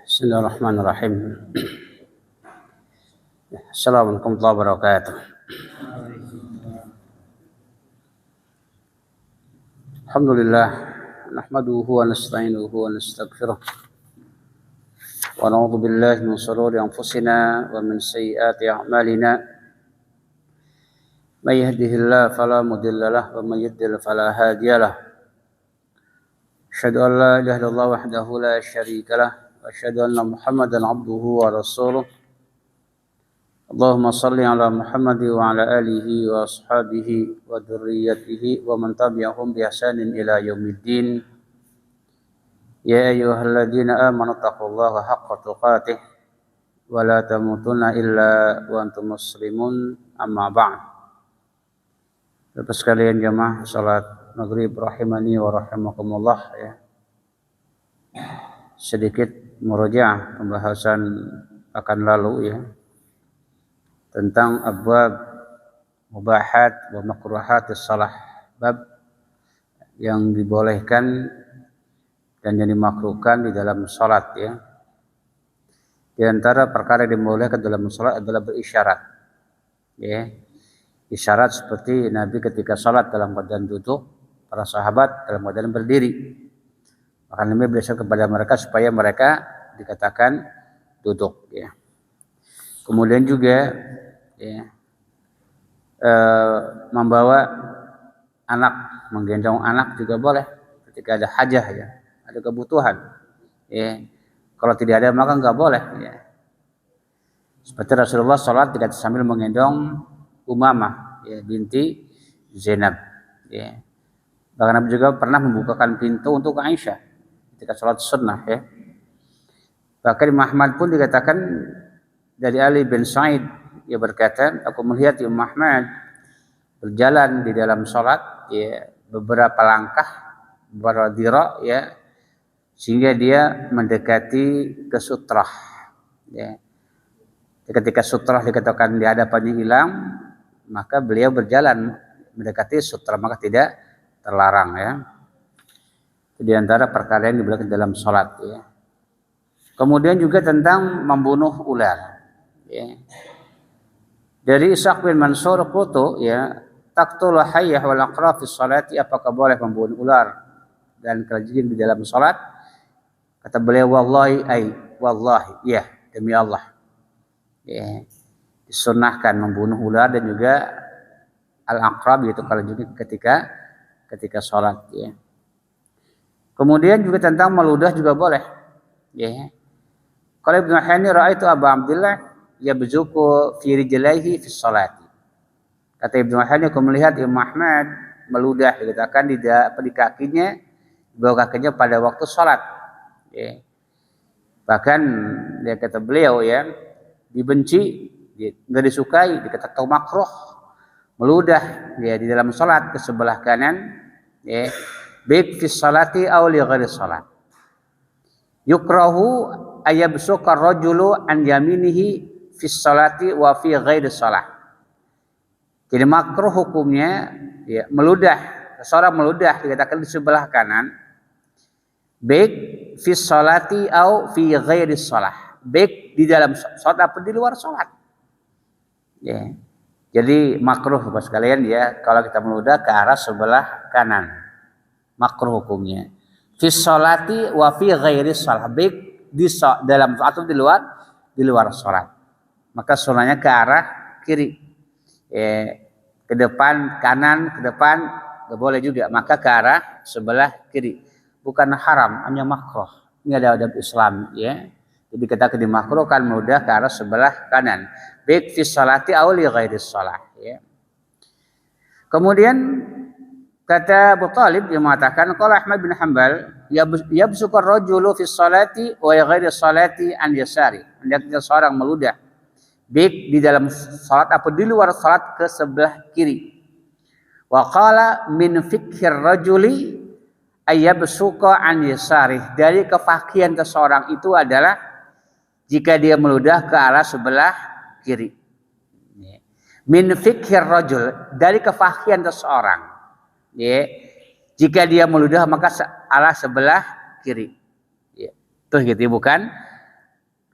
Bismillahirrahmanirrahim. Assalamualaikum warahmatullahi wabarakatuh. Alhamdulillah, nahmaduhu wa nasta'inuhu wa nastaghfiruh. Wa na'udzu billahi min shururi anfusina wa min sayyiati a'malina. May yahdihillahu fala mudilla lahu wa may yudlil fala hadiya lahu. Asyhadu an la ilaha illallah wahdahu la syarika lahu. Asyhadu anna Muhammadan abduhu wa rasuluh. Allahumma salli ala Muhammad wa ala alihi wa ashabihi wa dzurriyyatihi wa man tabi'ahum bi ihsanin ila yaumiddin. Ya ayyuhalladzina amanu taqullaha haqqa tuqatih wa la tamutunna illa wa antum muslimun, amma ba'd. Bapak sekalian jamaah salat maghrib rahimani wa rahimakumullah, ya. Sedikit murojaah pembahasan akan lalu, ya, tentang abwab mubahat wa makruhatis salah, bab yang dibolehkan dan yang dimakruhkan di dalam salat, ya. Di antara perkara yang dibolehkan dalam salat adalah berisyarat, ya. Isyarat seperti Nabi ketika salat dalam keadaan duduk, para sahabat dalam keadaan berdiri. Maka Nabi berisyarat kepada mereka supaya mereka dikatakan duduk, ya. Kemudian juga, ya, membawa anak, menggendong anak juga boleh ketika ada hajah, ya, ada kebutuhan, ya. Kalau tidak ada maka enggak boleh, ya. Seperti Rasulullah sholat tidak sambil menggendong Umamah, ya, binti Zainab, ya. Bahkan Nabi juga pernah membukakan pintu untuk Aisyah ketika sholat sunnah, ya. Bahkan Imam Ahmad pun dikatakan dari Ali bin Sa'id, ia berkata, aku melihat Imam Ahmad berjalan di dalam sholat, ya, beberapa langkah, beberapa dira', ya, sehingga dia mendekati ke sutrah, ya. Ketika sutrah dikatakan di hadapannya hilang, maka beliau berjalan mendekati sutrah, maka tidak terlarang, ya. Itu di antara perkara yang dibolehkan dalam sholat, ya. Kemudian juga tentang membunuh ular, ya. Dari Ishaq bin Mansur Qutu, ya, taqtul hayyah wal aqra fi sholati, apakah boleh membunuh ular dan kelajin di dalam salat? Kata beliau, wallahi, wallahi, ya, demi Allah, ya, disunnahkan membunuh ular dan juga al-aqrab, yaitu kalajin ketika salat, ya. Kemudian juga tentang meludah juga boleh, ya. Kalau Ibnu Hani ra'aitu Abu Abdullah yabzuku fi rijlaihi fi sholati. Kata Ibnu Hani, aku melihat Imam Ahmad meludah, dikatakan di kakinya, di bawah kakinya pada waktu sholat, ya. Bahkan dia kata beliau, ya, dibenci, enggak disukai, dikatakan makruh meludah, ya, di dalam sholat ke sebelah kanan, ya, baik fi sholati aw li ghairi sholat. Yukrahu ayabsuka rajulu an yaminihi fi sholati wa fi ghairi sholat. Jadi makruh hukumnya, ya, meludah, seorang meludah dikatakan di sebelah kanan, baik fi sholati au fi ghairi sholat, baik di dalam sholat atau di luar sholat, ya. Jadi makruh Bapak sekalian, ya, kalau kita meludah ke arah sebelah kanan, makruh hukumnya. Fi sholati wa fi ghairi sholat, baik di dalam atau di luar sholat. Maka sunnahnya ke arah kiri, ya, ke depan, kanan, ke depan nggak boleh juga, maka ke arah sebelah kiri. Bukan haram, hanya makruh. Ini ada adab Islam, ya. Jadi kita dimakruhkan meludah ke arah sebelah kanan, baik fi sholati aw li ghairi sholat, ya. Kemudian kata Abu Talib yang mengatakan, qala Ahmad bin Hanbal yabsuku ar-rajulu fi sholati wa ghairi sholati an yasari. Hendaknya seorang meludah baik di dalam salat atau di luar salat ke sebelah kiri. Wa qala min fikhir rajuli ayyabsuka an yasari. Dari kefakihan seseorang itu adalah jika dia meludah ke arah sebelah kiri. Min fikhir rajul, dari kefakihan seseorang, ya, jika dia meludah maka arah sebelah kiri, ya. Tuh gitu, bukan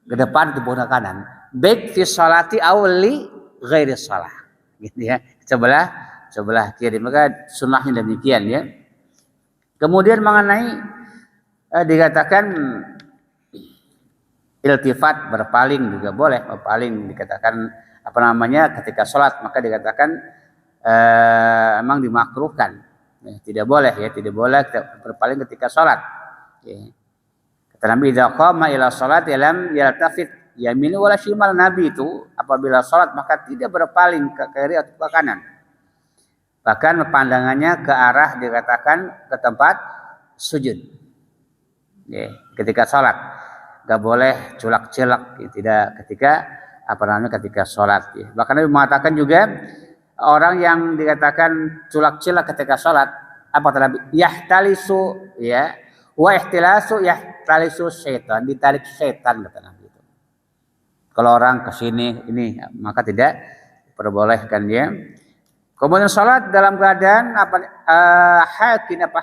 ke depan tubuh ke kanan. Baik fi sholati aw li ghairi shalah. Gitu ya. Sebelah kiri. Maka sunnahnya demikian ya. Kemudian mengenai dikatakan iltifat berpaling juga boleh. Berpaling dikatakan apa namanya ketika sholat, maka dikatakan emang dimakruhkan. Ya, tidak boleh berpaling ketika sholat. Ya. Kata Nabi, idza qama ila sholat lam yaltafit yamin wala shimal. Nabi itu apabila sholat maka tidak berpaling ke kiri atau ke kanan. Bahkan pandangannya ke arah dikatakan ke tempat sujud. Ya, ketika sholat nggak boleh culak-celak, tidak ketika sholat. Ya. Bahkan Nabi mengatakan juga orang yang dikatakan culak-celak ketika sholat, apa kata Nabi? Yahtalisu, ya, wa ihtilasu yahtalisu syaitan, ditarik syaitan kata Nabi itu. Kalau orang kesini ini maka tidak diperbolehkan dia. Kemudian sholat dalam keadaan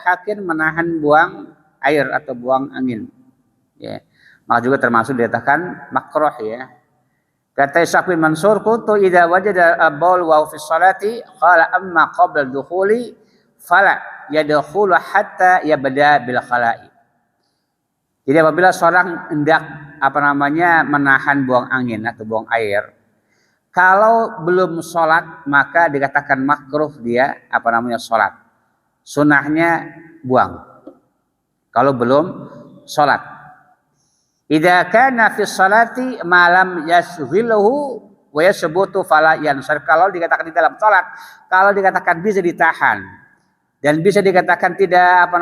hakin menahan buang air atau buang angin. Ya. Maka juga termasuk dikatakan makruh ya. Kata Ishaq bin Mansur, kuntu idza wajada baul wa fi sholati qala amma qabla dukhuli fala yadkhulu hatta yabda bil khala'i. Jadi apabila seorang hendak menahan buang angin atau buang air, kalau belum sholat maka dikatakan makruh dia sholat. Sunnahnya buang. Kalau belum sholat. Idza kana fi sholati ma lam yashghiluhu wa yasbutu fala yansar. Kalau dikatakan di dalam sholat, kalau dikatakan bisa ditahan dan bisa dikatakan tidak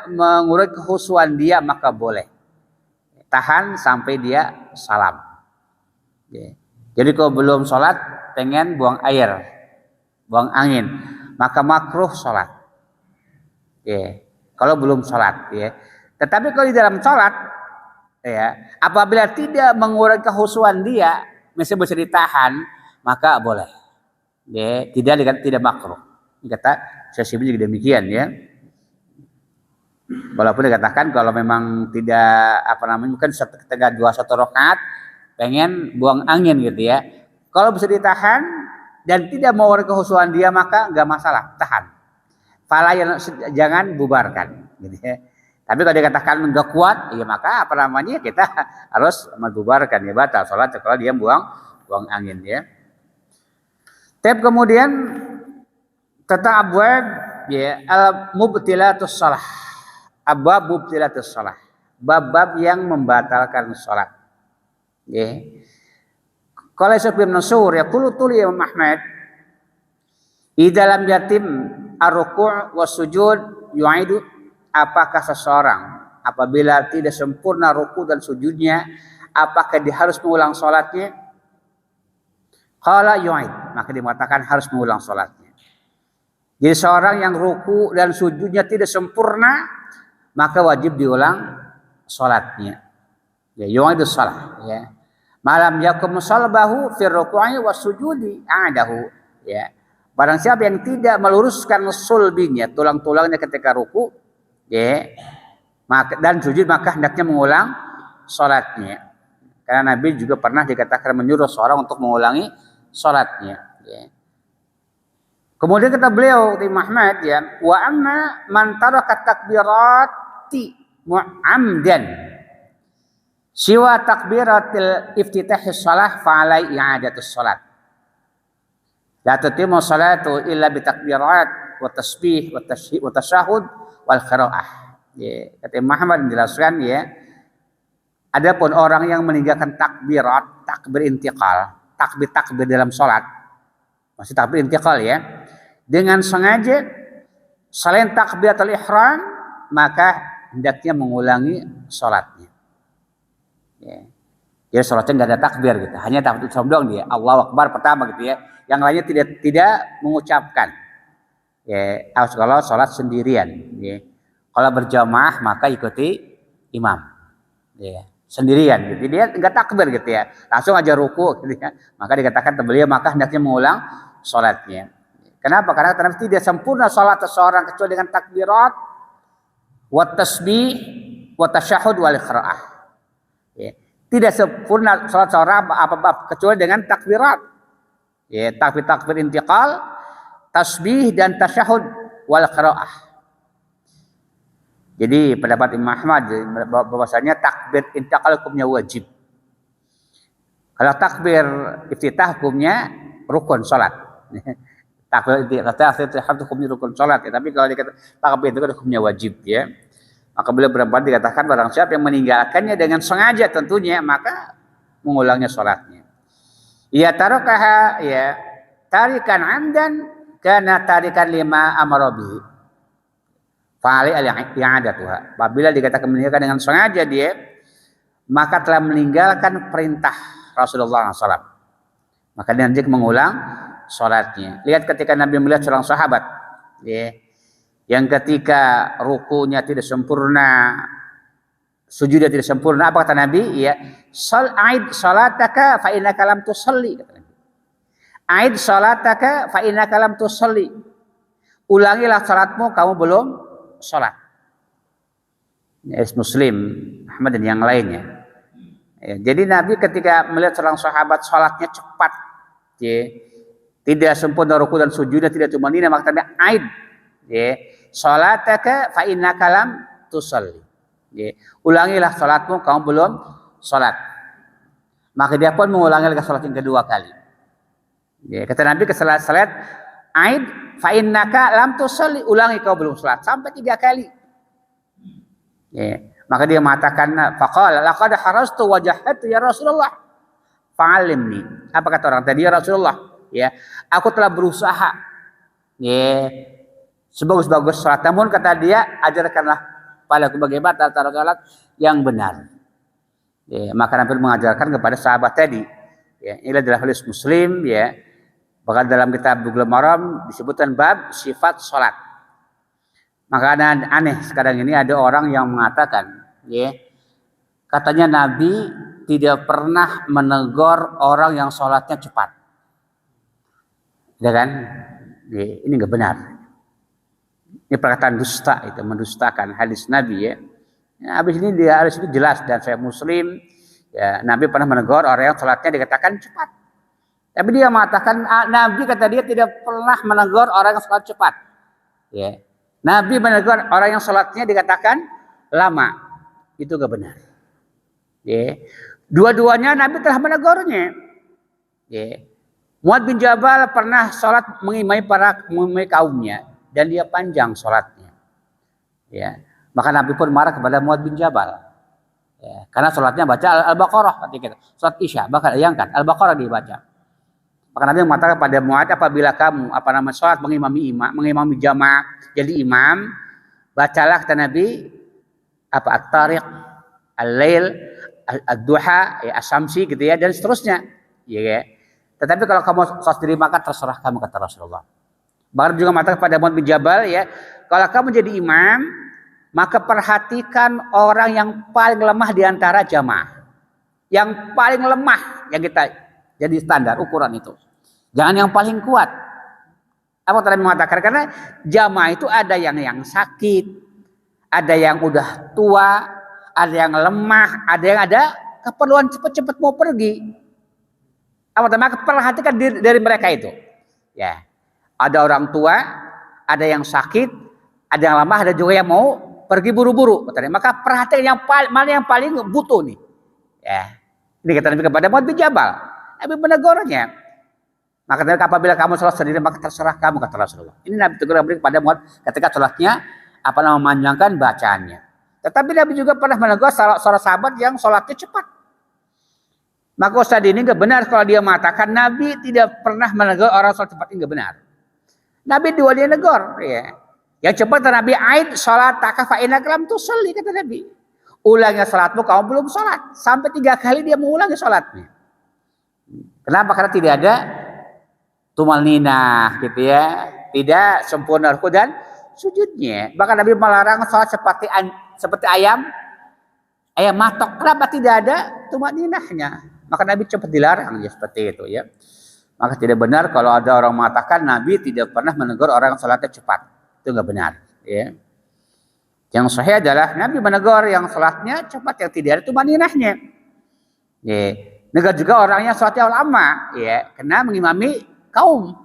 mengurangi kekhusyuan dia, maka boleh. Tahan sampai dia salam. Yeah. Jadi kalau belum sholat pengen buang air, buang angin, maka makruh sholat. Ya, kalau belum sholat. Ya. Tetapi kalau di dalam sholat, ya, apabila tidak mengurangi kekhusyuan dia, masih bisa ditahan, maka boleh. Ya, tidak makruh. Kata Syekh juga demikian ya. Walaupun dikatakan kalau memang tidak mungkin ketika 2 rakaat pengen buang angin gitu ya. Kalau bisa ditahan dan tidak mau kekhusyuan dia maka enggak masalah, tahan. Fala jangan bubarkan gitu ya. Tapi kalau dikatakan enggak kuat, ya maka kita harus membubarkan ya, batal salat kalau dia buang angin ya. Kemudian tentang abwab ya al-mubtilatus shalah. Abwab mubtilatus shalah. Bab-bab yang membatalkan salat. Ya. Kalau Syekh bin Mansur ya tuli Imam Ahmad di dalam yatim ar-ruku' was sujud yu'idu, apakah seseorang apabila tidak sempurna ruku dan sujudnya apakah dia harus mengulang salatnya? Qala yu'id, maka dimatakan harus mengulang salatnya. Jadi seorang yang ruku dan sujudnya tidak sempurna maka wajib diulang salatnya. Ya, yu'idu shalah ya. Malam yakum salbahu fi ruku'i was sujudi adahu ya. Barang siapa yang tidak meluruskan sulbinya, tulang-tulangnya ketika ruku ya, maka dan sujud maka hendaknya mengulang salatnya. Karena Nabi juga pernah dikatakan menyuruh seorang untuk mengulangi salatnya ya. Kemudian kata beliau Imam Ahmad ya, wa amma man taraka takbirati mu'amdan siwa takbiratil iftitahis shalah fa'alai i'adatus salat. La tatimu salatu illa bitakbirat wa tasbih wa tasyahud wal qiraah. Ya, kata Muhammad menjelaskan ya. Adapun orang yang meninggalkan takbirat, takbir intiqal, takbir dalam salat. Masih takbir intiqal ya. Dengan sengaja selain takbiratul ihram maka hendaknya mengulangi salatnya. Ya. Jadi sholatnya nggak ada takbir gitu, hanya takbir doang dia. Allahu Akbar pertama gitu ya. Yang lainnya tidak mengucapkan. Ya, kalau sholat sendirian. Ya. Kalau berjamaah maka ikuti imam. Ya. Sendirian gitu. Dia nggak takbir gitu ya. Langsung aja ruku gitu ya. Maka dikatakan beliau maka hendaknya mengulang sholatnya. Kenapa? Karena tidak sempurna sholat seseorang kecuali dengan takbirat, wa tasbih, wa tasyahud wal qiraah. Ya. Tidak sempurna salat seorang apa kecuali dengan takbirat. Ya, takbir intiqal, tasbih dan tasyahud wal qiraah. Jadi pendapat Imam Ahmad bahwasanya takbir intiqal hukumnya wajib. Kalau takbir iftitah hukumnya rukun salat. Takbir iftitah hukumnya rukun salat, ya. Tapi kalau dikata takbir itu kan hukumnya wajib, ya. Maka beliau berempat dikatakan barang siapa yang meninggalkannya dengan sengaja tentunya maka mengulangnya salatnya. Ya tarakaha ya tarikan amdan kana tarikan lima amara bihi. Fa'ali al-i'adatuha. Apabila dikatakan meninggalkan dengan sengaja dia maka telah meninggalkan perintah Rasulullah SAW. Maka dia nanti mengulang salatnya. Lihat ketika Nabi melihat seorang sahabat, ya, yang ketika rukunya tidak sempurna, sujudnya tidak sempurna, apa kata Nabi? Ya, aid salataka fa innaka lam tusalli, kata Nabi. Aid salataka fa innaka lam tusalli. Ulangilah salatmu, kamu belum salat. Ya, Muslim, Ahmad dan yang lainnya. Ya, jadi Nabi ketika melihat seorang sahabat salatnya cepat, ya, tidak sempurna ruku dan sujudnya tidak tumanina, maka Nabi aid, ya, salataka fa innaka lam tusalli. Ya, ulangilah salatmu, kamu belum salat. Maka dia pun mengulangi lagi salat yang kedua kali. Ya, kata Nabi ke salat aid fa innaka lam tusalli, ulangi kau belum salat sampai 3 kali. Ya, maka dia mengatakan faqala laqad harastu wa jahadtu ya Rasulullah fa'alimni. Apa kata orang tadi? Ya Rasulullah, ya, aku telah berusaha, ya, sebagus-bagus salat, namun kata dia ajarkanlah padaku bagaimana tata salat yang benar. Ya, maka Nabi mengajarkan kepada sahabat tadi. Ya, ini adalah hadis Muslim, ya. Bahkan dalam kitab Bulughul Maram disebutkan bab sifat salat. Maka aneh sekarang ini ada orang yang mengatakan, ya, katanya Nabi tidak pernah menegur orang yang salatnya cepat. Ya kan? Ya, ini enggak benar. Ini perkataan dusta, itu mendustakan hadis Nabi, ya. Habis ini dia harus itu jelas dan saya Muslim, ya, Nabi pernah menegur orang yang salatnya dikatakan cepat. Tapi dia mengatakan Nabi kata dia tidak pernah menegur orang yang salat cepat. Ya. Nabi menegur orang yang salatnya dikatakan lama. Itu enggak benar. Ya. Dua-duanya Nabi telah menegurnya. Ya. Mu'adz bin Jabal pernah salat mengimami kaumnya dan dia panjang salatnya. Ya. Maka Nabi pun marah kepada Mu'adz bin Jabal. Ya, karena salatnya baca Al-Baqarah ketika salat Isya, bahkan diangkat Al-Baqarah dibaca. Maka Nabi mengatakan pada Mu'adz, apabila kamu salat mengimami jamaah jadi imam, bacalah kata Nabi At-Tariq, Al-Lail, Ad-Duha, ya, As-Samsi gitu ya, dan seterusnya. Ya. Tetapi kalau kamu salat sendiri maka terserah kamu, kata Rasulullah. Bahkan juga mengatakan pada Mu'adz bin Jabal, ya, kalau kamu jadi imam, maka perhatikan orang yang paling lemah di antara jamaah. Yang paling lemah yang kita jadi standar ukuran itu. Jangan yang paling kuat. Apa tadi mengatakan? Karena jamaah itu ada yang sakit, ada yang udah tua, ada yang lemah, ada yang ada keperluan cepat-cepat mau pergi. Apa tadi? Maka perhatikan dari mereka itu. Ya, ada orang tua, ada yang sakit, ada yang lemah, ada juga yang mau pergi buru-buru. Maka perhatikan mana yang paling butuh nih. Ya, ini kata Nabi kepada Mu'adz bin Jabal. Nabi menegurnya. Maka apabila kamu salat sendiri maka terserah kamu, kata Rasulullah. Ini Nabi tegur kepada Mu'adz ketika salatnya memanjangkan bacaannya. Tetapi Nabi juga pernah menegur seorang sahabat yang salatnya cepat. Maka Ustaz ini enggak benar kalau dia mengatakan Nabi tidak pernah menegur orang salat cepat, ini enggak benar. Nabi dua dia negur, ya. Yang cepat Nabi aid salataka fa innaka lam tusalli, kata Nabi. Ulangi salatmu, kamu belum salat. Sampai 3 kali dia mengulangi salatnya. Kenapa? Karena tidak ada tumaninah, gitu ya. Tidak sempurna ruku dan sujudnya. Bahkan Nabi melarang salat seperti ayam matok. Kenapa? Tidak ada tumaninahnya. Maka Nabi cepat dilarang, ya, seperti itu, ya. Maka tidak benar kalau ada orang mengatakan Nabi tidak pernah menegur orang yang salatnya cepat. Itu enggak benar, ya. Yang sahih adalah Nabi menegur yang salatnya cepat, yang tidak ada tumaninahnya. Ya. Negara juga orangnya sholatnya lama, ya, karena mengimami kaum.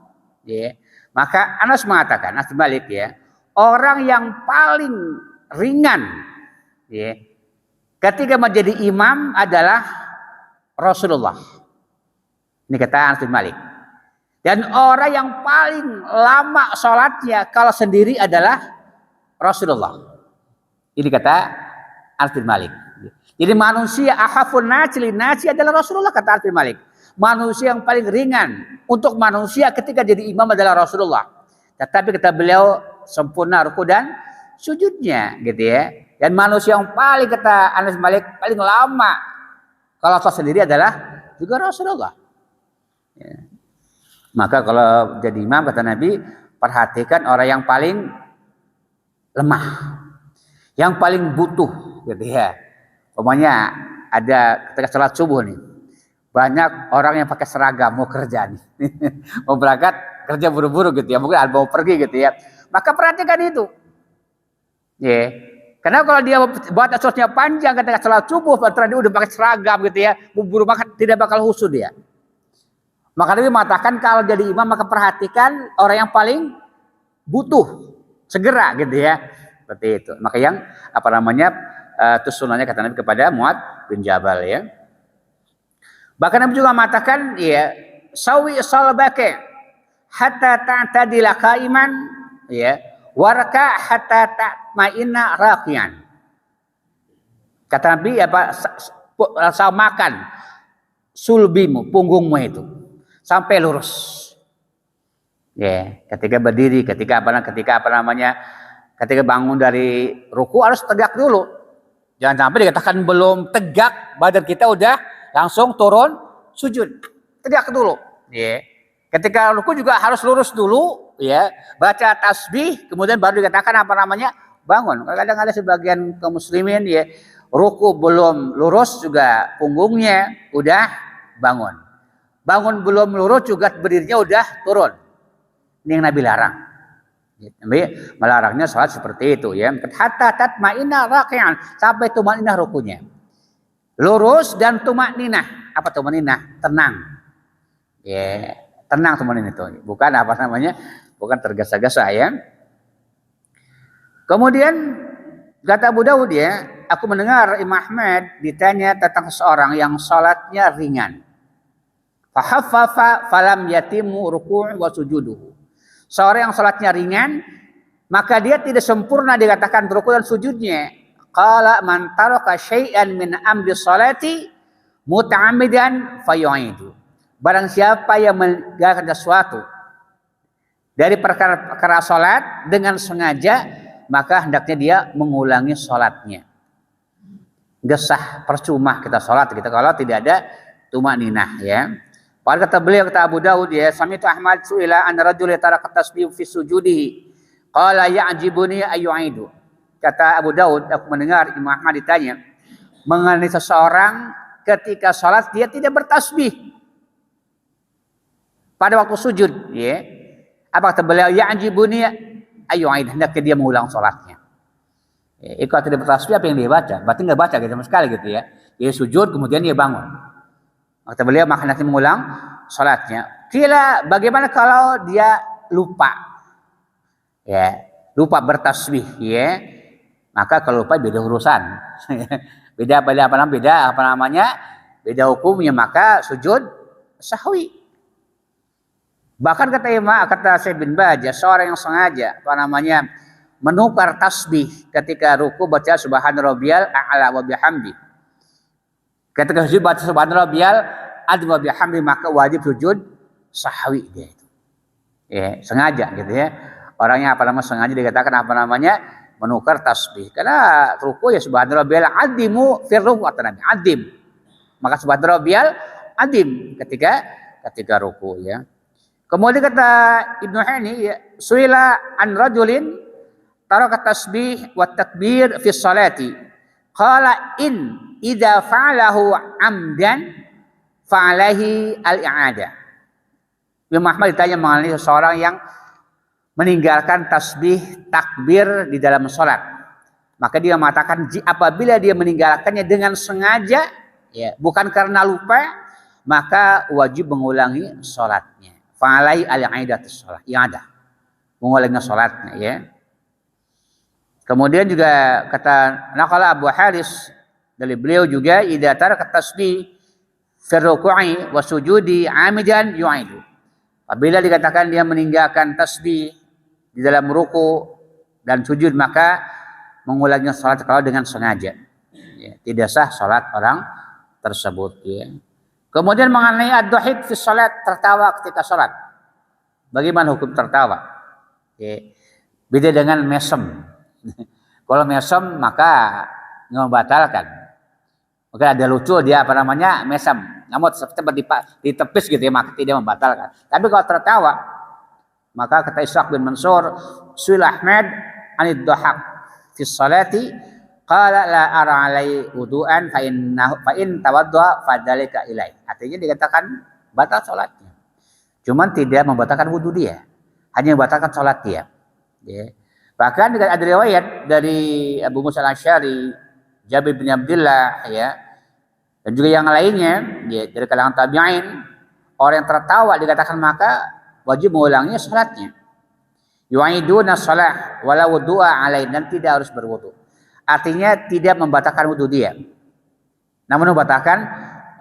Ya. Maka Anas mengatakan, Anas bin Malik, ya, orang yang paling ringan, ya, ketika menjadi imam adalah Rasulullah. Ini kata Anas bin Malik. Dan orang yang paling lama sholatnya kalau sendiri adalah Rasulullah. Ini kata Anas bin Malik. Jadi manusia ahafun nasi adalah Rasulullah, kata Anas bin Malik. Manusia yang paling ringan untuk manusia ketika jadi imam adalah Rasulullah. Tetapi kata beliau sempurna ruku dan sujudnya, gitu ya. Dan manusia yang paling, kata Anas bin Malik, paling lama kalau sholat sendiri adalah juga Rasulullah. Ya. Maka kalau jadi imam, kata Nabi, perhatikan orang yang paling lemah, yang paling butuh, gitu ya. Pokoknya ada ketika sholat subuh nih, banyak orang yang pakai seragam mau kerja nih, mau berangkat kerja buru-buru gitu ya, mungkin mau pergi gitu ya. Maka perhatikan itu, ya. Karena kalau dia buat sholatnya panjang ketika sholat subuh, dia udah pakai seragam gitu ya, buru maka tidak bakal khusyuk dia. Maka Nabi mengatakan kalau jadi imam maka perhatikan orang yang paling butuh segera gitu ya, seperti itu. Maka yang itu sunahnya kata Nabi kepada Mu'adz bin Jabal, ya. Bahkan Nabi juga mengatakan, ya, sawi salbake hatta ta'tadila qaiman, ya, warka hatta ta'mainna raqiyan. Kata Nabi, apa, samakan sulbimu, punggungmu itu sampai lurus. Ya, ketika berdiri, ketika bangun dari ruku harus tegak dulu. Jangan sampai dikatakan belum tegak, badan kita udah langsung turun sujud. Tegak dulu. Ya. Ketika ruku juga harus lurus dulu, ya. Baca tasbih, kemudian baru dikatakan bangun. Kadang ada sebagian kaum muslimin, ya, ruku belum lurus juga punggungnya udah bangun. Bangun belum lurus juga berdirinya udah turun. Ini yang Nabi larang. Nabi melarangnya sholat seperti itu, ya. Hatta tatma'inna raqi'an, sampai tumaninah rukunya. Lurus dan tumaninah. Apa tumaninah? Tenang. Ya, tenang tumaninah itu. Bukan bukan tergesa-gesa, ya. Kemudian kata Abu Dawud, ya, aku mendengar Imam Ahmad ditanya tentang seorang yang sholatnya ringan. Fahaffafa falam yatimu ruku' wa sujuduhu. Seorang yang sholatnya ringan, maka dia tidak sempurna dikatakan ruku' dan sujudnya. Qala man taraka syai'an min amri sholati muta'ammidan fayu'idu. Barang siapa yang meninggalkan sesuatu dari perkara sholat dengan sengaja, maka hendaknya dia mengulangi sholatnya. Nggak sah, percuma kita sholat kita kalau tidak ada tumaninah, ya. Pada kata beliau, kata Abu Dawud, ya, sami'tu Ahmad su'ila an rajul taraka tasbih fi sujudihi qala ya'jibuni ayyu'idu. Kata Abu Dawud, aku mendengar Imam Ahmad ditanya mengenai seseorang ketika sholat dia tidak bertasbih pada waktu sujud, ya. Apa kata beliau? Ya'jibuni ayyu'id, hendaknya dia mengulang sholatnya. Ya, kalau tidak bertasbih apa yang dia baca? Berarti nggak baca gitu sama sekali gitu ya. Dia sujud kemudian dia bangun. Kata beliau, maka nanti mengulang sholatnya. Kira bagaimana kalau dia lupa? Ya, lupa bertasbih, ya. Maka kalau lupa beda urusan. beda hukumnya, maka sujud sahwi. Bahkan kata Syekh bin Baz, seorang yang sengaja menukar tasbih ketika ruku baca subhana rabbiyal a'la wa bihamdi. Ketika sujud baca subhana rabbiyal a'la wa bihamdi, maka wajib sujud sahwi dia itu. Ya, sengaja gitu ya. Orangnya sengaja dikatakan menukar tasbih. Karena ruku ya subhana rabbiyal azimu fi ruku' kata Nabi, azim. Maka subhana rabbiyal azim ketika ruku, ya. Kemudian kata Ibnu Hani, ya, suila an rajulin taraka tasbih wa takbir fi sholati. Qala in idza fa'alahu amdan fa'alaihi al-i'adah. Imam Ahmad ditanya mengenai seseorang yang meninggalkan tasbih takbir di dalam sholat. Maka dia mengatakan apabila dia meninggalkannya dengan sengaja, ya, bukan karena lupa, maka wajib mengulangi sholatnya. Fa'alai al-i'adatus sholat, i'adah, mengulangi sholatnya, ya. Kemudian juga kata naqala Abu Haris dari beliau juga, idza taraka tasbih fi ruku'i wa sujudi 'amidan yu'idu. Apabila dikatakan dia meninggalkan tasbih di dalam ruku dan sujud, maka mengulangi salat kalau dengan sengaja. Ya, tidak sah salat orang tersebut, ya. Kemudian mengenai ad-dhahik fi salat, tertawa ketika salat. Bagaimana hukum tertawa? Ya, beda dengan mesem. Kalau mesem maka membatalkan. Maka ada lucu dia mesem. Namun seperti ditepis gitu ya, maka tidak membatalkan. Tapi kalau tertawa, maka kata Ishaq bin Mansur, Su'il Ahmad anid dhahak fi salati qala la ara alai wudu'an fa in tawaddu'a fadzalika ilai. Artinya dikatakan batal salatnya. Cuman tidak membatalkan wudu dia, hanya membatalkan salat dia. Ya. Bahkan ada riwayat dari Abu Musa al-Asy'ari, Jabir bin Abdullah, ya, dan juga yang lainnya, ya, dari kalangan tabi'in, orang yang tertawa dikatakan maka wajib mengulangi salatnya. Yu'iduna shalah wala wudu'a alaih, dan tidak harus berwudu. Artinya tidak membatalkan wudu dia, namun membatalkan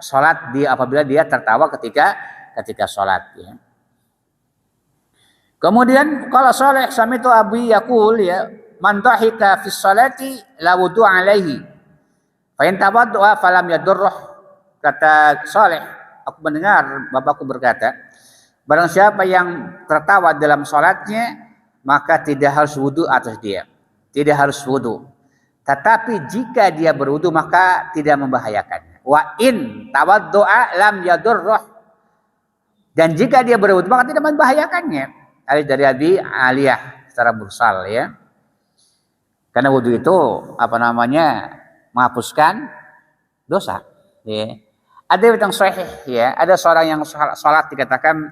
salat dia apabila dia tertawa ketika salat, ya. Kemudian kalau Saleh sami'tu Abi yaqul, ya, man dhahika fi sholati la wudu alaihi fa in tawaddu'a falam yadurruh. Kata Saleh, aku mendengar bapakku berkata, barang siapa yang tertawa dalam salatnya maka tidak harus wudu atas dia, tidak harus wudu. Tetapi jika dia berwudu maka tidak membahayakannya. Wa in tawaddu'a lam yadurruh, dan jika dia berwudu maka tidak membahayakannya. Dari Abi Aliyah secara mursal, ya. Karena wudu itu menghapuskan dosa, ya. Ada yang sahih, ya, ada seorang yang salat dikatakan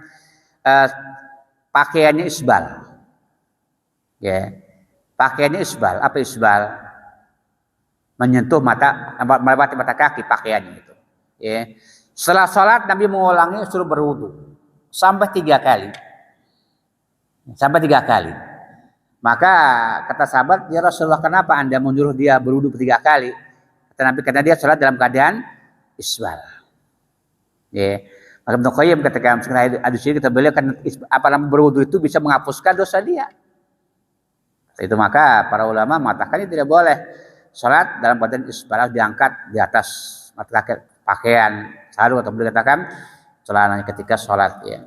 pakaiannya isbal. Ya. Pakaiannya isbal. Apa isbal? Menyentuh melewati mata kaki pakaiannya itu. Ya. Setelah salat Nabi mengulangi suruh berwudu sampai 3 kali. Sampai 3 kali. Maka kata sahabat, ya Rasulullah, kenapa Anda menyuruh dia berwudu 3 kali? Kata Nabi, karena dia salat dalam keadaan isbal. Ya. Maka Ibnu Qayyim ketika hadis ini kita beliau kan berwudu itu bisa menghapuskan dosa dia. Itu maka para ulama mengatakan ini tidak boleh salat dalam keadaan isbal, diangkat di atas mata kaki pakaian sarung, atau boleh dikatakan celananya ketika salat, ya.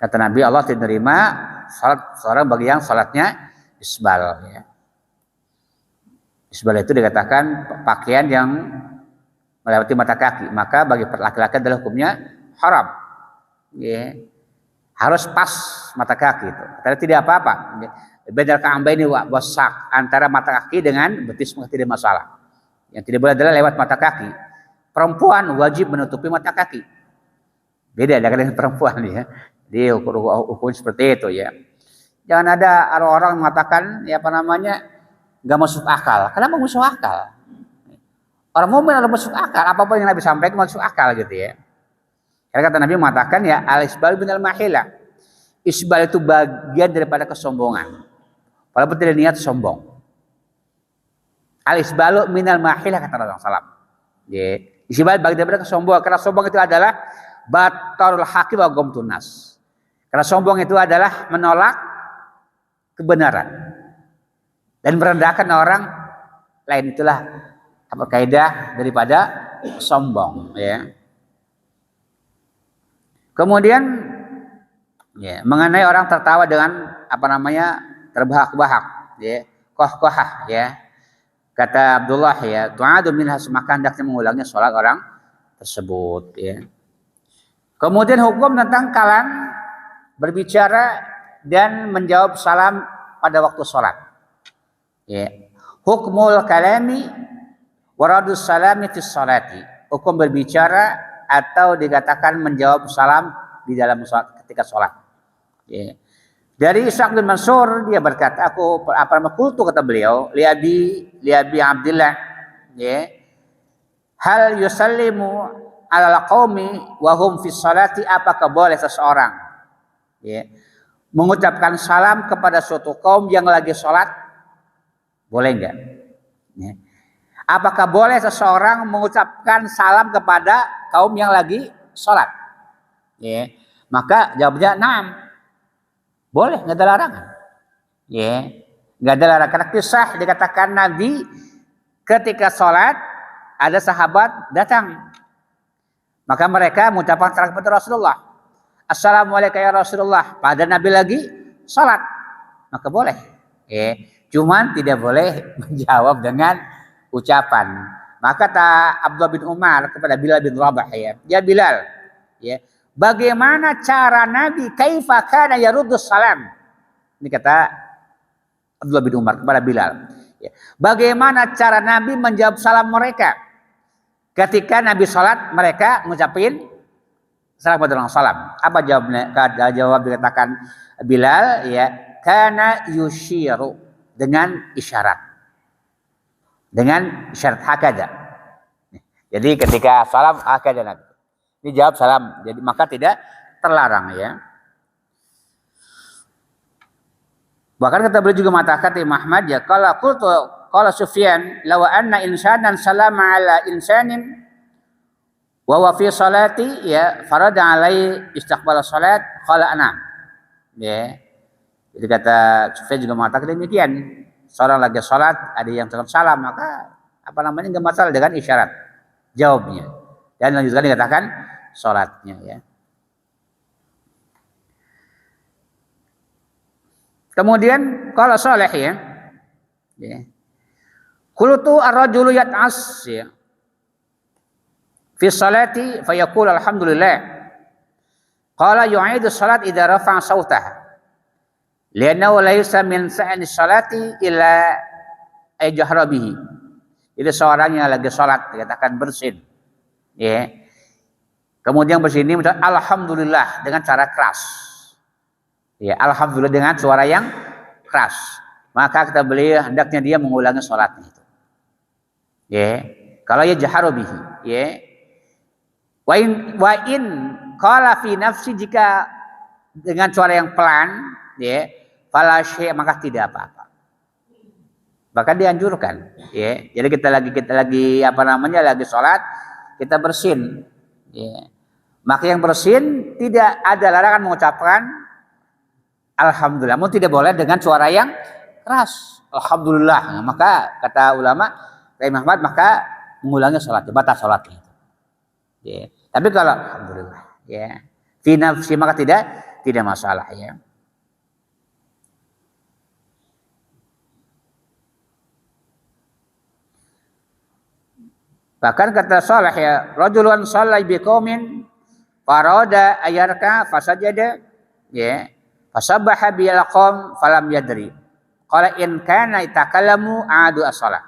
Kata Nabi, Allah tidak menerima salat seorang bagi yang salatnya isbal, ya. Isbal itu dikatakan pakaian yang melewati mata kaki, maka bagi laki-laki adalah hukumnya haram, ya. Harus pas mata kaki itu. Tapi tidak apa-apa. Bedal ka'ambaini wa wasak, antara mata kaki dengan betis maka tidak masalah. Yang tidak boleh adalah lewat mata kaki. Perempuan wajib menutupi mata kaki. Beda dengan perempuan, ya. Di hukum seperti itu, ya. Jangan ada orang mengatakan nggak masuk akal. Kenapa masuk akal? Orang mukmin harus masuk akal. Apapun yang Nabi sampaikan masuk akal, gitu, ya. Karena kata Nabi mengatakan, ya, al-isbal minal mahila. Isbal itu bagian daripada kesombongan. Walaupun tidak niat sombong. Al-isbalu minal mahila, kata Rasulullah SAW. Ya. Isbal bagian daripada kesombongan. Karena sombong itu adalah batarul haqi wa ghamtun nas. Karena sombong itu adalah menolak kebenaran dan merendahkan orang lain. Itulah kaidah daripada sombong, ya. Kemudian, ya, mengenai orang tertawa dengan terbahak-bahak, ya, qahqahah, ya. Kata Abdullah, ya, tu'adu minha, maka hendaknya mengulangi salat orang tersebut, ya. Kemudian hukum tentang kalam, berbicara dan menjawab salam pada waktu sholat. Ya. Hukmul kalami waradus salami fi sholati. Hukum berbicara atau dikatakan menjawab salam di dalam sholat, ketika sholat. Ya. Dari Ishaq bin Mansur, dia berkata, qultu, kata beliau, li Abi Abdillah, ya, Hal yusallimu alal qaumi wa hum fi sholati, apakah boleh seseorang ya mengucapkan salam kepada suatu kaum yang lagi sholat? Boleh enggak? Ya. Apakah boleh seseorang mengucapkan salam kepada kaum yang lagi sholat? Ya. Maka jawabnya na'am. Boleh, enggak ada larangan. Ya. Enggak ada larangan. Karena kisah dikatakan Nabi ketika sholat ada sahabat datang. Maka mereka mengucapkan salam kepada Rasulullah. Assalamualaikum ya Rasulullah. Pada Nabi lagi sholat. Maka boleh. Ya. Cuman tidak boleh menjawab dengan ucapan. Maka kata Abdullah bin Umar kepada Bilal bin Rabah, ya Bilal, ya, bagaimana cara Nabi kaifa kana yaruddus salam? Ini kata Abdullah bin Umar kepada Bilal. Ya. Bagaimana cara Nabi menjawab salam mereka? Ketika Nabi salat, mereka ngucapin salam kepada orang salam. Apa jawabnya? Jawab dikatakan Bilal, ya, kana yushiru, dengan isyarat. Dengan isyarat hakada. Jadi ketika salam hakada Nabi. Ini jawab salam. Jadi maka tidak terlarang ya. Bahkan kata beliau juga mengatakan Imam Ahmad ya, qala Sufyan law anna insanan salama ala insanin wa wa fi salati ya farada alai istiqbal salat qala ana. Ya. Jadi kata Sufyan juga mengatakan demikian. Seorang lagi sholat, ada yang tetap salam, maka enggak masalah dengan isyarat jawabnya. Dan lanjutkan dikatakan sholatnya ya. Kemudian kalau soleh ya, qultu ar-rajulu yat'as ya fi sholati fa yaqul alhamdulillah. Qala yu'idu sholat idza rafa'a sautaha. Lianna laisa min sa'ni sholati illa ajhara bihi. Jadi seorang yang lagi salat dikatakan bersin. Ya. Kemudian bersin ini alhamdulillah dengan cara keras. Ya, alhamdulillah dengan suara yang keras. Maka kata beliau hendaknya dia mengulangi salatnya itu. Ya. Kalau ya jaharu bihi, ya. Wa in qala fi nafsi, jika dengan suara yang pelan, ya, fala syai', maka tidak apa-apa. Bahkan dianjurkan, ya. Jadi kita lagi lagi sholat, kita bersin, ya. Maka yang bersin tidak ada larangan mengucapkan alhamdulillah, namun tidak boleh dengan suara yang keras. Alhamdulillah. Nah, maka kata ulama, Imam Ahmad, maka mengulangi sholatnya, batal sholatnya. Ya. Tapi kalau alhamdulillah, ya, fi nafsi, maka tidak masalah ya. Bahkan kata Saleh ya, rajulun shallai biqaumin farada ayarka fasajada ya fasabbaha bil qaum falam yadri. Qala in kana itakallamu adu as-shalah.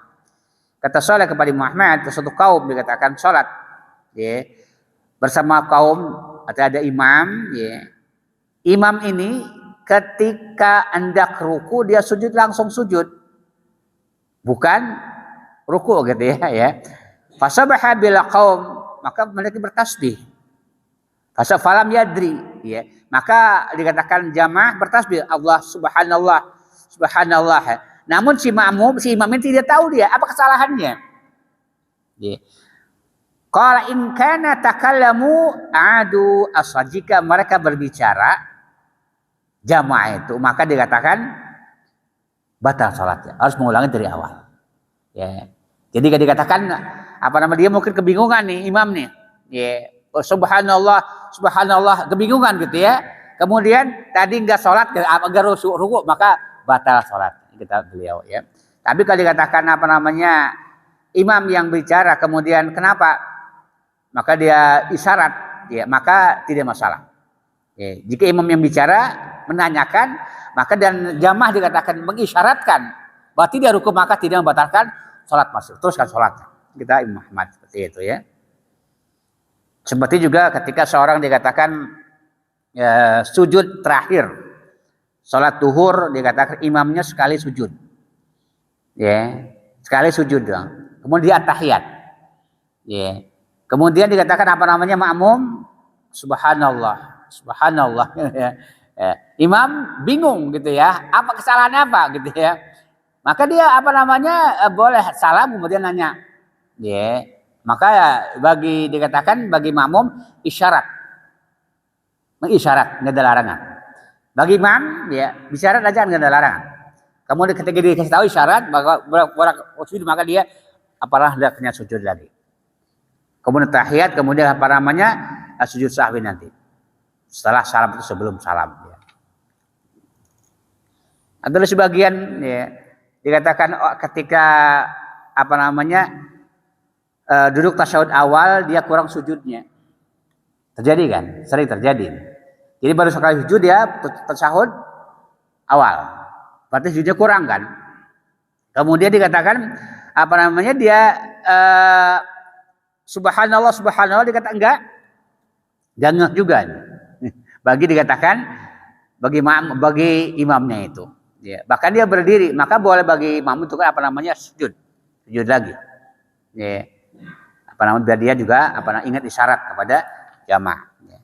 Kata Saleh kepada Muhammad, suatu kaum dikatakan salat ya bersama kaum, atau ada imam ya. Imam ini ketika hendak ruku dia sujud langsung sujud. Bukan ruku gitu ya. Fasabaha bil qaum, maka mereka bertasbih. Fasa falam yadri ya. Maka dikatakan jamaah bertasbih Allah subhanallah subhanallah. Namun si imam ini tidak tahu dia apa kesalahannya. Ya. Qala in kana takallamu adu asal, jika mereka berbicara jamaah itu, maka dikatakan batal salatnya, harus mengulangi dari awal. Ya. Jadi dikatakan dia mungkin kebingungan nih imam nih. Ya, oh, subhanallah kebingungan gitu ya. Kemudian tadi enggak salat, enggak ruku, maka batal salat kita beliau ya. Tapi kalau dikatakan imam yang bicara kemudian kenapa? Maka dia isyarat ya, maka tidak masalah. Ya, jika imam yang bicara menanyakan, maka dan jamaah dikatakan mengisyaratkan bahwa tidak ruku, maka tidak membatalkan salat, masuk teruskan salatnya. Kita Imam Ahmad seperti itu ya. Seperti juga ketika seorang dikatakan ya, sujud terakhir salat zuhur, dikatakan imamnya sekali sujud, ya sekali sujud dong. Kemudian dia tahiyat, Ya. Kemudian dikatakan apa namanya makmum, subhanallah, subhanallah. Ya. Ya. Imam bingung gitu ya, apa kesalahannya apa gitu ya. Maka dia apa namanya boleh salam kemudian nanya. Ya. Maka ya, dikatakan bagi makmum isyarat, mengisyarat nggak ada larangan. Bagi imam ya isyarat aja nggak ada larangan. Kemudian ketika dia kasih tahu isyarat maka dia apalah hendaknya sujud lagi. Kemudian tahiyat, kemudian apa namanya sujud sahwi nanti. Setelah salam itu sebelum salam. Ya. Ada sebagian ya, dikatakan ketika apa namanya duduk tasyahud awal dia kurang sujudnya. Terjadi kan? Sering terjadi. Jadi baru sekali sujud dia tasyahud awal. Berarti sujudnya kurang kan? Kemudian dikatakan apa namanya dia subhanallah subhanallah dikatakan enggak. Jangan juga. Bagi dikatakan bagi imamnya itu. Ya. Bahkan dia berdiri, maka boleh bagi imam itu kan apa namanya sujud lagi. Ya. Apa namanya biar dia juga ingat isyarat kepada jamaah. Ya.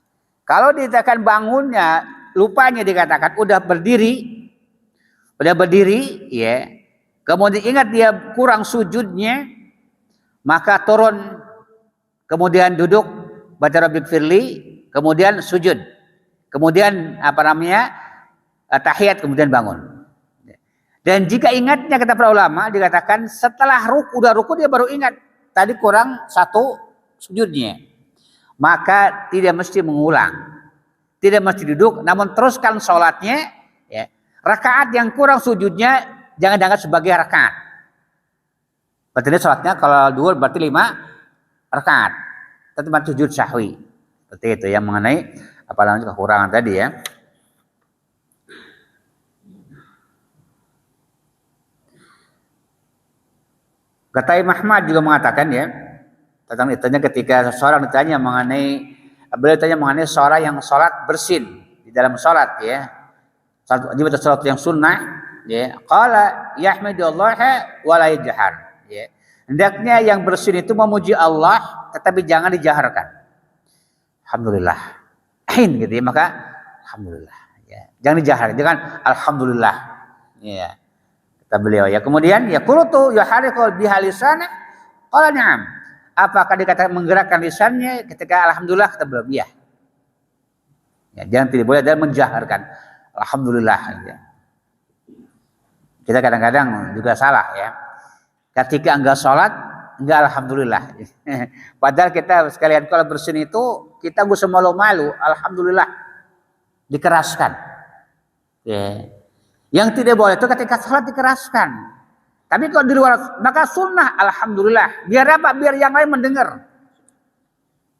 Kalau dikatakan bangunnya lupanya dikatakan udah berdiri, ya. Kemudian ingat dia kurang sujudnya, maka turun, kemudian duduk baca Rabbil Firli, kemudian sujud, kemudian apa namanya tahiyat, kemudian bangun. Dan jika ingatnya kata para ulama dikatakan setelah udah ruku dia baru ingat tadi kurang satu sujudnya, maka tidak mesti mengulang, tidak mesti duduk, namun teruskan sholatnya. Ya. Rakaat yang kurang sujudnya jangan dianggap sebagai rakaat. Berarti sholatnya kalau 2 berarti 5 rakaat, tetap sujud sahwi. Seperti itu yang mengenai apa namanya kekurangan tadi ya. Kata Imam Ahmad juga mengatakan ya tentang ditanya ketika seseorang ditanya mengenai seorang yang sholat bersin di dalam sholat ya, sholat yang sunnah ya, qala yahmadullah wa la yajhar ya. Hendaknya yang bersin itu memuji Allah tetapi jangan dijaharkan. Alhamdulillah. Gitu ya, maka alhamdulillah ya. Jangan dijaharkan, jangan alhamdulillah ya. Kata beliau ya. Kemudian ya qultu yuharriqu bihalisana qala na'am. Apakah dikatakan menggerakkan lisannya ketika alhamdulillah? Kata beliau iya. Ya, jangan tidak boleh dan menjaharkan alhamdulillah ya. Kita kadang-kadang juga salah ya. Ketika enggak sholat enggak alhamdulillah. Padahal kita sekalian kalau bersin itu kita enggak usah malu-malu, alhamdulillah dikeraskan. Ya. Yang tidak boleh itu ketika sholat dikeraskan. Tapi kalau di luar maka sunnah alhamdulillah. Biar apa? Biar yang lain mendengar.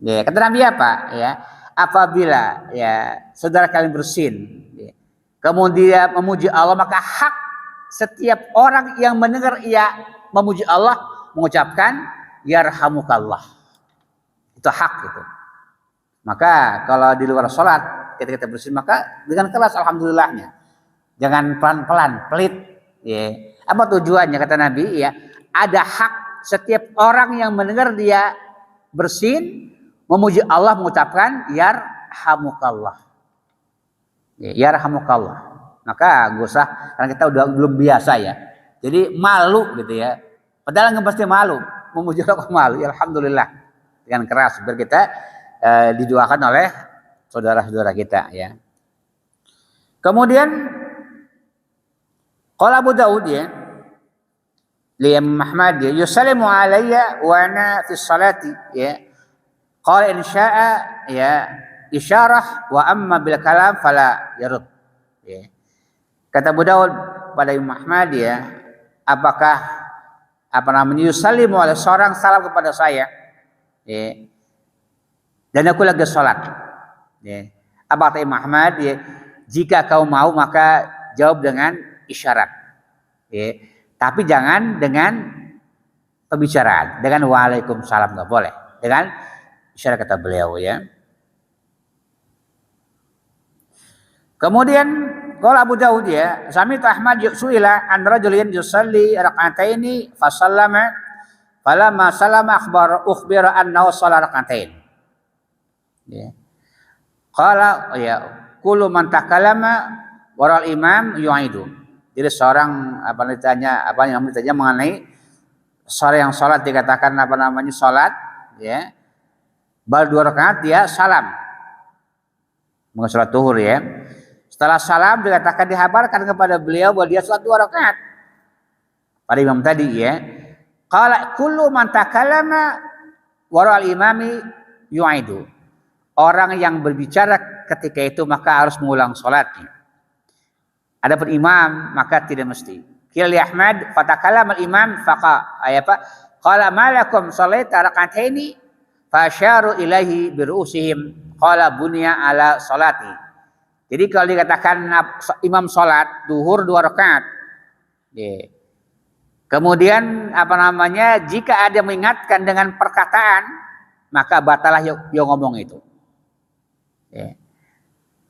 Ya, kata Nabi apa? Ya, apabila ya saudara kalian bersin, ya, kemudian memuji Allah maka hak setiap orang yang mendengar ia memuji Allah mengucapkan yarhamukallah. Itu hak itu. Maka kalau di luar sholat ketika kita bersin maka dengan keras alhamdulillahnya. Jangan pelan-pelan, pelit. Ya. Apa tujuannya kata Nabi? Ya, ada hak setiap orang yang mendengar dia bersin memuji Allah mengucapkan yarhamukallah. Ya, yarhamukallah. Maka gak usah karena kita udah belum biasa ya. Jadi malu gitu ya. Padahal nggak pasti malu, memuji Allah malu. Ya, alhamdulillah dengan keras biar kita didoakan oleh saudara-saudara kita ya. Kemudian qala Abu Daud ya, li Imam Ahmad ya, yusallimu alayya wa ana fi salati ya. Qala in syaa ya isyarah wa amma bil kalam fala yarud. Ya. Kata Abu Daud pada Imam Ahmad ya, apakah yusallimu oleh seorang salam kepada saya ya. Dan aku lagi salat. Ya. Apa kata Imam Ahmad ya, jika kau mau maka jawab dengan isyarat, ya. Tapi jangan dengan pembicaraan, dengan waalaikumsalam nggak boleh, dengan isyarat kata beliau ya. Kemudian qala Abu Daud ya, sami'tu Ahmad su'ila an rajulin yusalli rak'ataini fa sallama Falamma salama ukhbira annahu shalla rak'atain. Ya. Qala ya kullu man takallama waral imam yu'idu. Jadi seorang yang ditanya mengenai seorang yang salat dikatakan salat ya. Bal 2 rakaat dia salam. Mengenai salat zuhur ya. Setelah salam dikatakan dihabarkan kepada beliau bahwa dia salat 2 rakaat. Pada imam tadi ya. Qala kullu man takallama waral imami yu'idu. Orang yang berbicara ketika itu maka harus mengulang salatnya. Adapun imam maka tidak mesti. Qila li Ahmad fatakallama al-imam qala malakum shalaita rak'ataini fasyaru ilaihi bi ru'usihim qala bunya ala salati. Jadi kalau dikatakan imam salat zuhur 2 rakaat. Kemudian jika ada mengingatkan dengan perkataan maka batalah yang ngomong itu. Ya.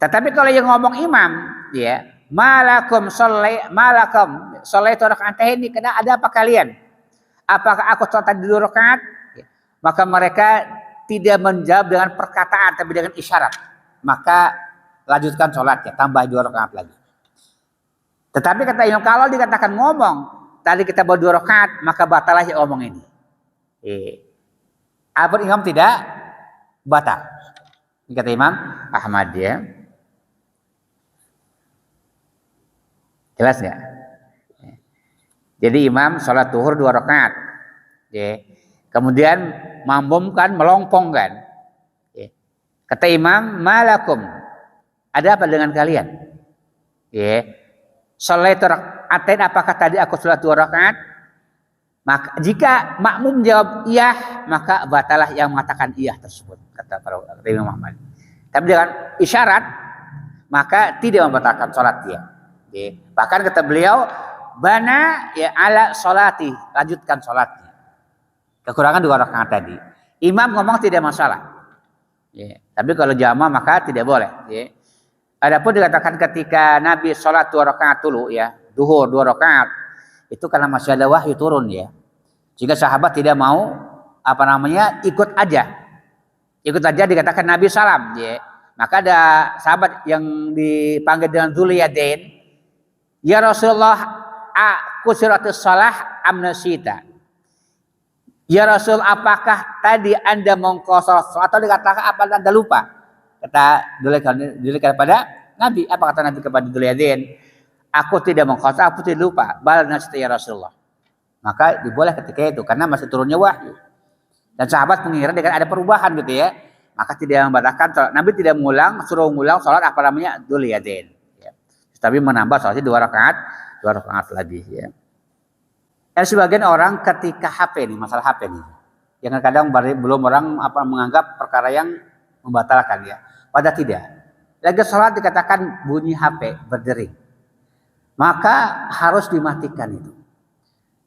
Tetapi kalau yang ngomong imam, ya, malakum shallaitu rak'ataini, karena ada apa kalian? Apakah aku sholat 2 rakaat? Ya. Maka mereka tidak menjawab dengan perkataan tapi dengan isyarat. Maka lanjutkan sholatnya, tambah 2 rakaat lagi. Tetapi kata imam kalau dikatakan ngomong, tadi kita bawa 2 rakaat, maka batalah yang ngomong ini. Apapun imam tidak batal. Ini kata Imam Ahmad ya. Jelas nggak? Jadi imam sholat zuhur 2 rakaat. Ya. Kemudian makmum melongpongkan. Ya. Kata imam, malakum. Ada apa dengan kalian? Ya. Sholat rakaatain, apakah tadi aku sholat 2 rakaat? Maka jika makmum jawab iya, maka batalah yang mengatakan iya tersebut, kata Imam Ahmad. Tapi dengan isyarat, maka tidak membatalkan sholat dia. Ya. Bahkan kata beliau, bana ya ala sholati, lanjutkan sholatnya. Kekurangan 2 rakaat tadi. Imam ngomong tidak masalah. Ya. Tapi kalau jamaah maka tidak boleh. Ya. Adapun dikatakan ketika Nabi sholat 2 rakaat dulu ya, zuhur 2 rakaat. Itu karena masih ada wahyu turun ya. Jika sahabat tidak mau ikut aja dikatakan Nabi salam ya. Maka ada sahabat yang dipanggil dengan Dzuliyadain, ya Rasulullah, kusiratus shalah amnasita. Ya Rasul, apakah tadi Anda mengqashar atau dikatakan apa Anda lupa? Kata Dzuliyadain kepada Nabi, apa kata Nabi kepada Dzuliyadain? Aku tidak mengqashar, aku tidak lupa. Bal nasita ya Rasulullah. Maka diboleh ketika itu karena masih turunnya wahyu. Dan sahabat mengira dengan ada perubahan gitu ya. Maka tidak membatalkan sholat. Nabi tidak suruh mengulang sholat Dzuliyadain. Ya. Tapi menambah sholatnya 2 rakaat lagi ya. Dan sebagian orang ketika HP nih, masalah HP nih. Yang kadang belum orang menganggap perkara yang membatalkan ya. Padahal tidak. Lagi sholat dikatakan bunyi HP berdering. Maka harus dimatikan itu.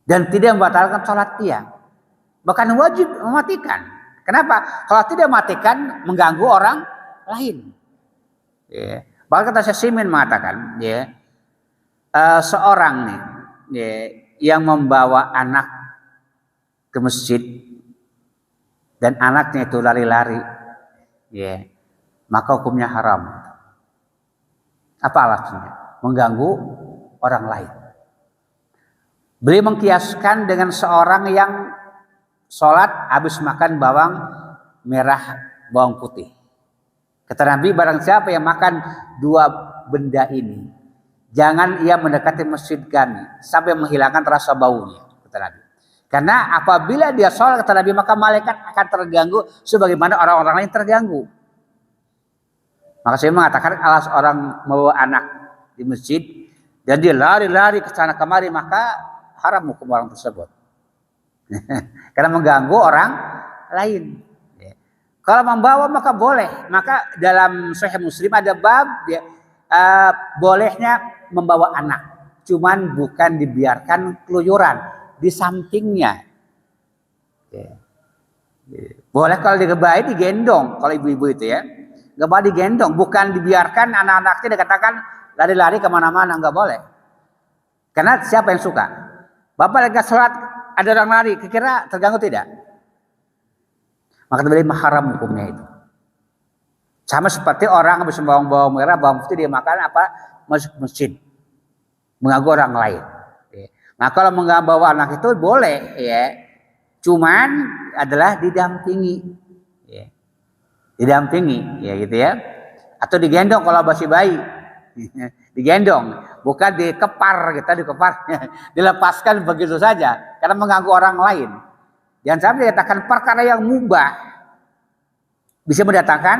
Dan tidak membatalkan sholat dia. Bahkan wajib mematikan. Kenapa? Kalau tidak mematikan, mengganggu orang lain. Ya. Bahkan kata Syekh Simin mengatakan, ya, seorang nih, ya, yang membawa anak ke masjid, dan anaknya itu lari-lari, ya, maka hukumnya haram. Apa alasannya? Mengganggu orang lain. Beliau mengkiaskan dengan seorang yang sholat habis makan bawang merah, bawang putih. Kata Nabi, barang siapa yang makan 2 benda ini, jangan ia mendekati masjid kami sampai menghilangkan rasa baunya. Kata Nabi. Karena apabila dia sholat, kata Nabi, maka malaikat akan terganggu sebagaimana orang-orang lain terganggu. Maka saya mengatakan kalau seorang membawa anak di masjid dan dia lari-lari ke sana kemari, maka haram hukum orang tersebut. Karena mengganggu orang lain. Kalau membawa maka boleh. Maka dalam Sahih Muslim ada bab ya, bolehnya membawa anak. Cuman bukan dibiarkan keluyuran di sampingnya. Boleh kalau digebai digendong, kalau ibu-ibu itu ya. Gebai digendong, bukan dibiarkan anak-anaknya dikatakan lari-lari kemana-mana, nggak boleh. Karena siapa yang suka? Bapak lagi sholat ada orang lari, kira terganggu tidak? Maka terjadi haram hukumnya itu. Sama seperti orang habis bawang merah, bawang putih dia makan apa? Masuk masjid. Mengganggu orang lain. Nah kalau bawa anak itu boleh ya. Cuman adalah didampingi. Ya. Didampingi ya gitu ya. Atau digendong kalau masih bayi. Digendong, bukan dikepar gitu, dilepaskan begitu saja karena mengganggu orang lain. Jangan sampai dikatakan perkara yang mubah bisa mendatangkan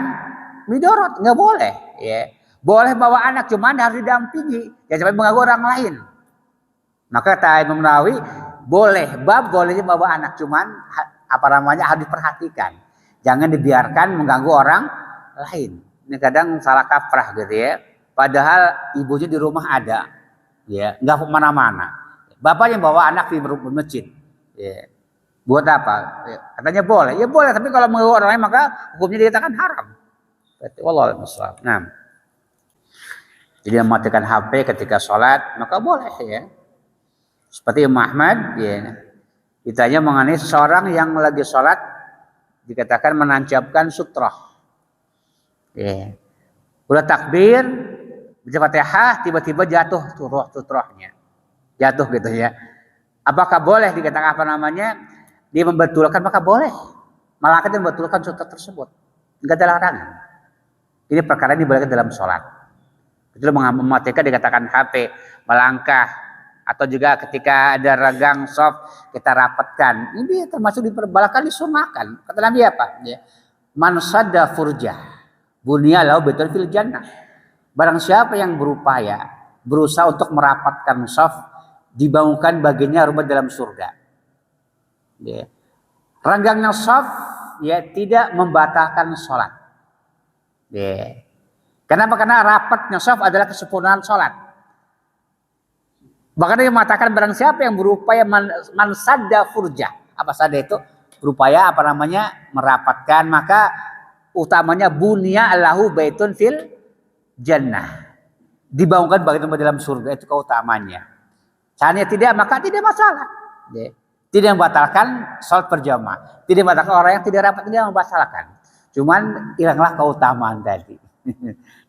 midorot, nggak boleh. Ya. Boleh bawa anak, cuman harus didampingi, jangan sampai mengganggu orang lain. Maka kata Imam Nawawi, bolehnya bawa anak, cuman harus diperhatikan, jangan dibiarkan mengganggu orang lain. Ini kadang salah kaprah gitu ya. Padahal ibunya di rumah ada, ya nggak kemana-mana. Bapaknya bawa anak di masjid, ya. Buat apa? Ya, katanya boleh. Ya boleh, tapi kalau mengganggu orang lain maka hukumnya dikatakan haram. Wallahu a'lam. Nah, jadi mematikan HP ketika sholat maka boleh ya. Seperti Imam Ahmad, ya, ditanya mengenai seorang yang lagi sholat dikatakan menancapkan sutrah. Ya. Udah takbir, baca Fatihah, tiba-tiba jatuh tuh roh sutrahnya. Jatuh gitu ya. Apakah boleh dikatakan dia membetulkan? Maka boleh. Malaikat yang membetulkan sutrah tersebut. Enggak ada larangan. Ini perkara ini dibolehkan dalam sholat. Itu mematikan dikatakan HP, melangkah, atau juga ketika ada regang soft kita rapatkan. Ini termasuk diperbolehkan, disunahkan. Kata Nabi apa? Ya. Man sadda furjah, bunya lahu baitun fil jannah. Barang siapa yang berusaha untuk merapatkan soft, dibangunkan baginya rumah dalam surga. Ya. Renggangnya soft ya tidak membatalkan sholat. Ya. Kenapa? Karena rapatnya soft adalah kesempurnaan sholat. Bahkan dia mengatakan barang siapa yang berupaya mansadda furjah. Apa sadda itu? Berupaya merapatkan, maka utamanya bunya lahu baitun fil jannah. Dibangunkan bagi tempat dalam surga, itu keutamanya. Seandainya tidak, maka tidak masalah. Ya. Tidak membatalkan sholat berjamaah. Tidak membatalkan orang yang tidak rapat, tidak membatalkan. Cuman hilanglah keutamaan tadi.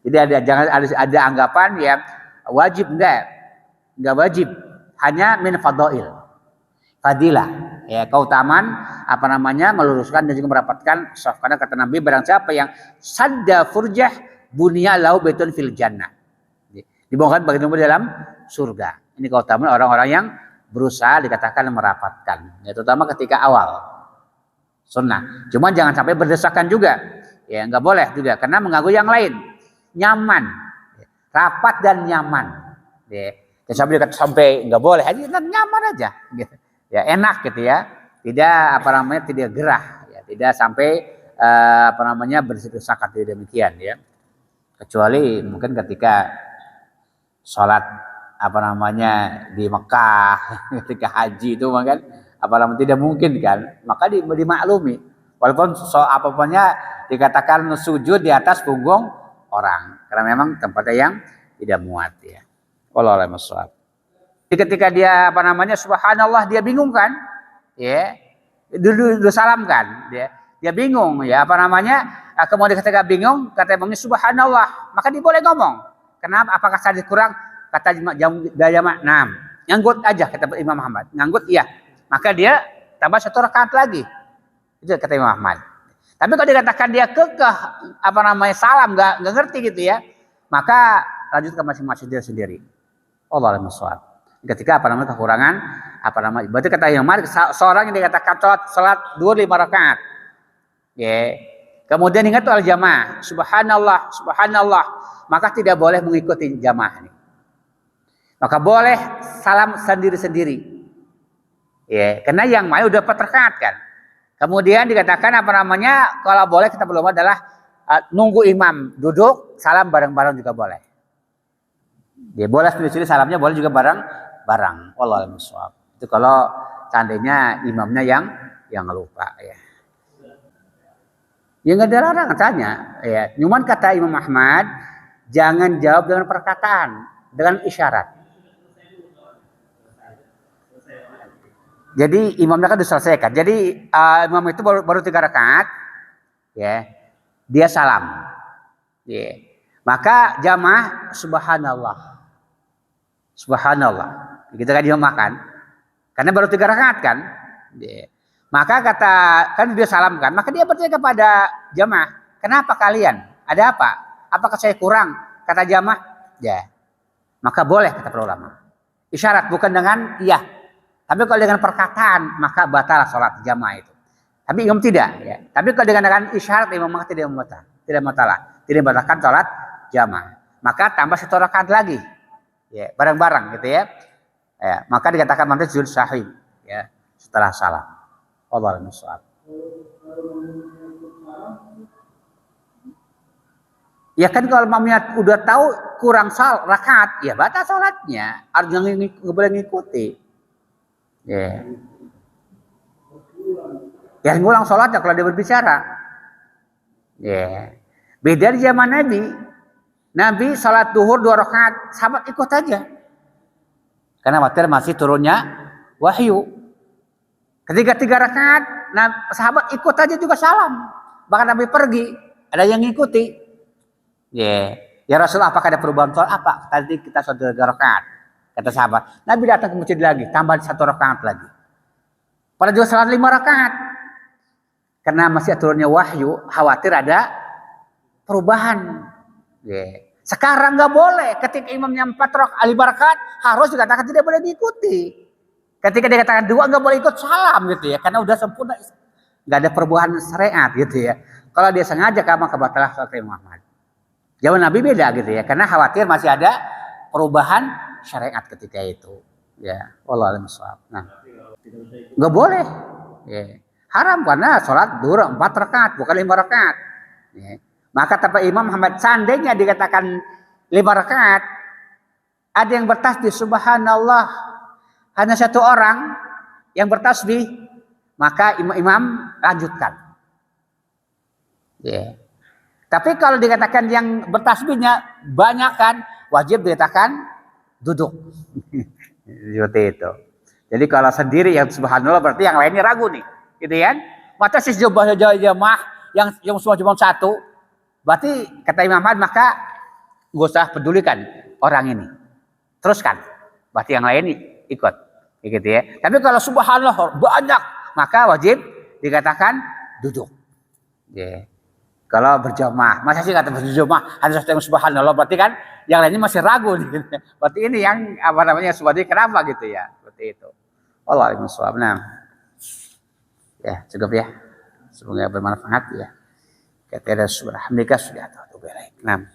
Jadi jangan ada anggapan ya wajib, enggak wajib, hanya min fadail, fadilah ya, keutamaan meluruskan dan juga merapatkan shaf. Karena kata Nabi barang siapa yang sadda furjah bunya lahu baitun fil jannah, dibangunkan bagi tempat dalam surga. Ini keutamaan orang-orang yang berusaha dikatakan merapatkan, ya, terutama ketika awal sunnah. Cuma jangan sampai berdesakan juga, ya nggak boleh juga karena mengganggu yang lain. Nyaman, rapat dan nyaman, ya. Sampai nggak boleh, aja nyaman aja, gitu. Ya enak gitu ya, tidak tidak gerah, ya. Tidak sampai berdesakan, tidak demikian ya. Kecuali mungkin ketika sholat di Mekah, ketika haji itu kan tidak mungkin kan, maka dimaklumi. Walaupun apapunnya dikatakan sujud di atas punggung orang, karena memang tempatnya yang tidak muat ya. Wallahu a'lam bishawab. Ketika dia subhanallah, dia bingung kan? Ya. Dulu salam kan? Dia bingung ya kemudian ketika bingung kata Imamnya subhanallah, maka dia boleh ngomong. Kenapa? Apakah saya kurang? Kata jamaah, nah, nganggut aja kata Imam Ahmad. Nganggut iya. Maka dia tambah 1 rakaat lagi. Itu kata Imam Ahmad. Tapi kalau dikatakan dia kekeh salam nggak ngerti gitu ya, maka lanjut ke masing-masing dia sendiri. Allah a'lam bishawab. Ketika kekurangan berarti kata Imam Malik, seorang yang dikatakan salat 5 rakaat. Ya. Kemudian ingat al jamaah, subhanallah, maka tidak boleh mengikuti jamaah ini. Maka boleh salam sendiri-sendiri. Ya, karena yang main udah 4 rakaat kan. Kemudian dikatakan kalau boleh kita belum adalah nunggu imam duduk, salam bareng-bareng juga boleh. Ya boleh sendiri-sendiri salamnya, boleh juga bareng-bareng. Wallahu a'lam bishawab. Itu kalau seandainya imamnya yang lupa ya. Ya nggak ada larangan tanya ya. Cuman kata Imam Ahmad, jangan jawab dengan perkataan, dengan isyarat. Jadi imamnya kan diselesaikan. Jadi imam itu baru 3 rakaat, ya, dia salam. Ya. Maka jamaah subhanallah. Subhanallah. Gitu kan imam makan. Karena baru 3 rakaat kan. Ya. Maka kan dia salam kan. Maka dia bertanya kepada jamaah, kenapa kalian? Ada apa? Apakah saya kurang? Kata jamaah, ya. Maka boleh kata para ulama. Isyarat bukan dengan iya. Tapi kalau dengan perkataan maka batal sholat jamaah itu. Tapi imam tidak. Ya. Tapi kalau dengan isyarat imam maka tidak membatalkan. Tidak masalah. Tidak membatalkan sholat jamaah. Maka tambah 1 rakaat lagi. Ya, bareng-bareng gitu ya. Ya. Maka dikatakan nanti sujud sahwi. Ya, setelah salam. Allahu a'lam. Ya kan kalau imamnya udah tahu kurang rakaat, ya batal sholatnya. Artinya nggak boleh ngikuti. Ya. Ya ngulang sholatnya kalau dia berbicara. Ya. Beda di zaman Nabi. Nabi sholat duhur 2 rakaat, sahabat ikut aja. Karena khawatir masih turunnya wahyu. Ketika 3 rakaat, sahabat ikut aja juga salam. Bahkan Nabi pergi, ada yang ngikuti. Ya. Ya Rasulullah, apakah ada perubahan sholat? Apa? Tadi kita sholat 3 rakaat. Kata sahabat, Nabi datang ke masjid lagi, tambah 1 rakaat lagi. Pada juga salat 5 rakaat. Karena masih turunnya wahyu, khawatir ada perubahan. Yeah. Sekarang nggak boleh. Ketika imamnya 5 rakaat, harus dikatakan tidak boleh diikuti. Ketika dikatakan 2 nggak boleh ikut salam gitu ya, karena udah sempurna, nggak ada perubahan syariat gitu ya. Kalau dia sengaja maka batalah sholat Imam Ahmad. Zaman Nabi beda gitu ya, karena khawatir masih ada perubahan syariat ketika itu. Ya, wallahu a'lam bishawab. Nah, nggak boleh. Ya. Haram karena sholat duhur 4 rakaat, bukan 5 rakaat. Ya. Maka kata Imam Muhammad, seandainya dikatakan 5 rakaat, ada yang bertasbih subhanallah, hanya 1 orang yang bertasbih, maka imam lanjutkan. Ya. Tapi kalau dikatakan yang bertasbihnya banyak kan, wajib dikatakan duduk. Seperti itu. Jadi kalau sendiri yang subhanallah berarti yang lainnya ragu nih, gitu kan? Maka si jamaah yang semua cuma 1, berarti kata Imam Ahmad maka gak usah pedulikan orang ini, teruskan. Berarti yang lain ikut, gitu ya. Tapi kalau subhanallah banyak, maka wajib dikatakan duduk. Yeah. Kalau berjamaah, masa sih kata berjamaah harus yang subhanallah, berarti kan yang lainnya masih ragu nih. Berarti ini yang apa namanya subhanallah kenapa gitu ya, seperti itu. Wallahu a'lam bishawab. Nah, ya cukup ya. Semoga bermanfaat ya. Kata Rasulullah, alhamdulillah sudah tahu. Nah.